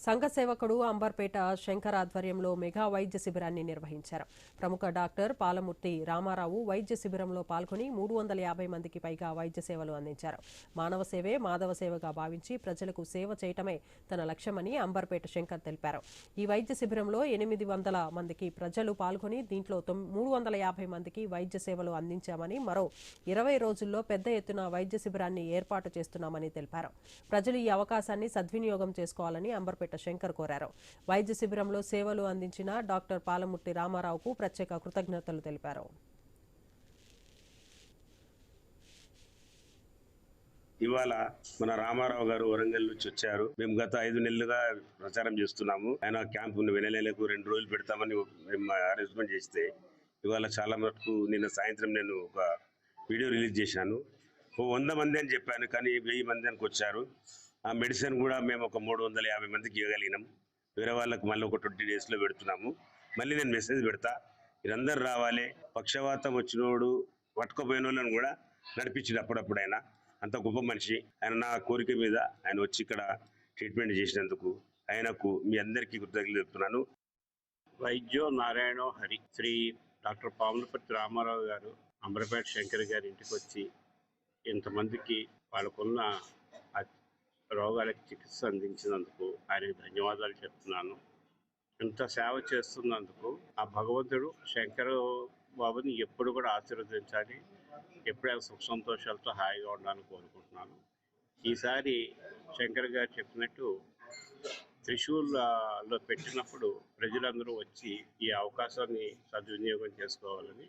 సంఘ సేవకుడు అంబర్పేట శంకర్ ఆధ్వర్యంలో మెగా వైద్య శిబిరాన్ని నిర్వహించారు. ప్రముఖ డాక్టర్ పాలమూర్తి రామారావు వైద్య శిబిరంలో పాల్గొని 350 మందికి పైగా వైద్య సేవలు అందించారు. మానవ సేవే మాధవ సేవగా భావించి ప్రజలకు సేవ చేయటమే తన లక్ష్యమని అంబర్పేట శంకర్ తెలిపారు. ఈ వైద్య శిబిరంలో 800 మందికి ప్రజలు పాల్గొని దీంట్లో 350 మందికి వైద్య సేవలు అందించామని, మరో 20 రోజుల్లో పెద్ద ఎత్తున వైద్య శిబిరాన్ని ఏర్పాటు చేస్తున్నామని తెలిపారు. ప్రజలు ఈ అవకాశాన్ని సద్వినియోగం చేసుకోవాలని అంబర్పేట శంకర్ కోరారు. వైద్య శిబిరంలో సేవలు అందించిన డాక్టర్ పాలమూర్తి రామారావుకు ప్రత్యేక కృతజ్ఞతలు తెలిపారు. ఇవాళ మన రామారావు గారు వరంగల్ నుంచి వచ్చారు. మేము గత 5 నెలలుగా ప్రచారం చేస్తున్నాము. ఆయన క్యాంపు నెలకు 2 రోజులు పెడతామని మేము అరేంజ్మెంట్ చేస్తే ఇవాళ చాలా మటుకు నిన్న సాయంత్రం నేను ఒక వీడియో రిలీజ్ చేశాను. 100 మంది అని చెప్పాను, కానీ 1000 మంది అని వచ్చారు. ఆ మెడిసిన్ కూడా మేము ఒక 350 మందికి ఇవ్వగలిగినాం. వేరే వాళ్ళకు మళ్ళీ ఒక 20 డేస్లో పెడుతున్నాము. మళ్ళీ నేను మెసేజ్ పెడతా, మీరందరూ రావాలి. పక్షవాతం వచ్చినోడు పట్టుకోపోయిన వాళ్ళని కూడా నడిపించింది అప్పుడప్పుడు. ఆయన అంత గొప్ప మనిషి. ఆయన నా కోరిక మీద ఆయన వచ్చి ఇక్కడ ట్రీట్మెంట్ చేసినందుకు ఆయనకు మీ అందరికీ కృతజ్ఞతలు చెప్తున్నాను. వైద్యో నారాయణో హరి. శ్రీ డాక్టర్ పాలమూర్తి రామారావు గారు అంబర్పేట శంకర్ గారి ఇంటికి వచ్చి ఇంతమందికి వాళ్ళకున్న రోగాలకు చికిత్స అందించినందుకు ఆయనకు ధన్యవాదాలు చెప్తున్నాను. ఇంత సేవ చేస్తున్నందుకు ఆ భగవంతుడు శంకర్ బాబుని ఎప్పుడు కూడా ఆశీర్వదించాలి. ఎప్పుడైనా సుఖ సంతోషాలతో హాయిగా ఉండాలని కోరుకుంటున్నాను. ఈసారి శంకర్ గారు చెప్పినట్టు త్రిశూల్లో పెట్టినప్పుడు ప్రజలందరూ వచ్చి ఈ అవకాశాన్ని సద్వినియోగం చేసుకోవాలని